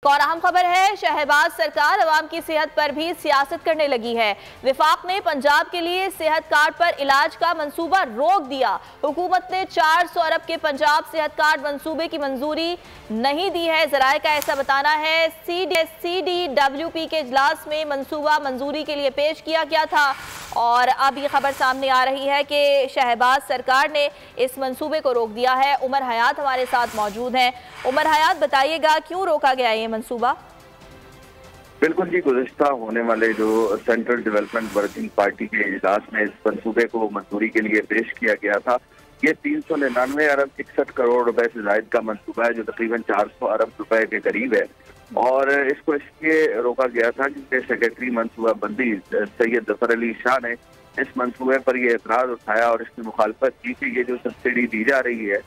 और अहम खबर है, शहबाज सरकार अवाम की सेहत पर भी सियासत करने लगी है। विफाक ने पंजाब के लिए सेहत कार्ड पर इलाज का मंसूबा रोक दिया। हुकूमत ने 400 अरब के पंजाब सेहत कार्ड मंसूबे की मंजूरी नहीं दी है। जराये का ऐसा बताना है, CDWP के इजलास में मंसूबा मंजूरी के लिए पेश किया गया था और अब ये खबर सामने आ रही है कि शहबाज सरकार ने इस मंसूबे को रोक दिया है। उमर हयात हमारे साथ मौजूद हैं। उमर हयात, बताइएगा क्यों रोका गया ये मंसूबा? बिल्कुल जी, गुज़िश्ता होने वाले जो सेंट्रल डेवलपमेंट वर्किंग पार्टी के इजलास में इस मंसूबे को मंजूरी के लिए पेश किया गया था। ये 399 अरब 61 करोड़ रुपए से जायद का मंसूबा है, जो तकरीबन 400 अरब रुपए के करीब है। और इसको इसलिए रोका गया था क्योंकि सेक्रेटरी मनसूबा बंदी सैयद जफर अली शाह ने इस मंसूबे पर ये एतराज उठाया और इसकी मुखालफत की कि ये जो सब्सिडी दी जा रही है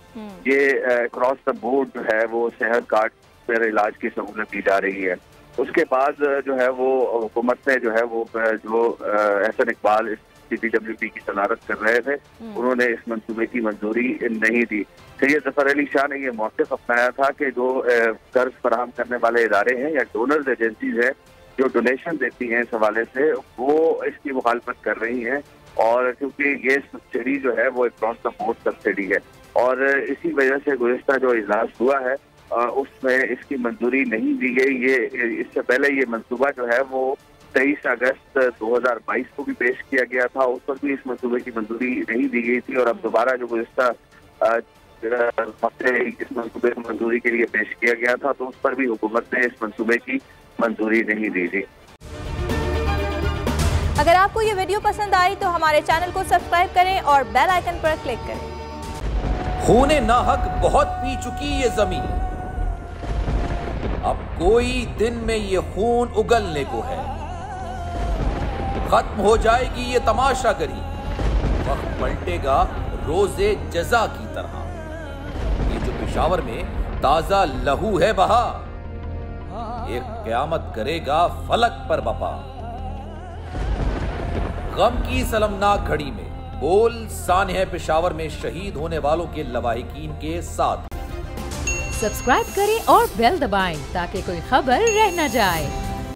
ये अक्रॉस द बोर्ड जो है वो सेहत कार्ड पर इलाज की सहूलत दी जा रही है। उसके बाद जो है वो हुकूमत ने जो है वो जो एहसन इकबाल CDWP की सदारत कर रहे थे, उन्होंने इस मंसूबे की मंजूरी नहीं दी। सैयद जफर अली शाह ने यह मौक़िफ़ अपनाया था कि जो कर्ज फराहम करने वाले इदारे हैं या डोनर्स एजेंसीज हैं जो डोनेशन देती हैं इस हवाले से, वो इसकी मुखालफत कर रही हैं। और क्योंकि ये सब्सिडी जो है वो क्रॉस द बोर्ड सब्सिडी है और इसी वजह से गुज़िश्ता जो इजलास हुआ है उसमें इसकी मंजूरी नहीं दी गई। ये इससे पहले ये मंसूबा जो है वो 23 अगस्त 2022 को भी पेश किया गया था, उस पर भी इस मंसूबे की मंजूरी नहीं दी गई थी। और अब दोबारा जो गुज़िश्ता हफ्ते इस मंसूबे को मंजूरी के लिए पेश किया गया था तो उस पर भी हुकूमत ने इस मंसूबे की मंजूरी नहीं दी थी। अगर आपको ये वीडियो पसंद आई तो हमारे चैनल को सब्सक्राइब करें और बेल आइकन पर क्लिक करें। खूने नाहक बहुत पी चुकी ये जमीन, अब कोई दिन में ये खून उगलने को है। खत्म हो जाएगी ये तमाशागरी, वक्त पलटेगा रोजे जजा की तरह। ये जो पेशावर में ताजा लहू है बहा, एक क़यामत करेगा फलक पर बपा। गम की सलमनाक घड़ी में बोल सानह पेशावर में शहीद होने वालों के लवाहिकीन के साथ सब्सक्राइब करें और बेल दबाएं ताकि कोई खबर रह न जाए।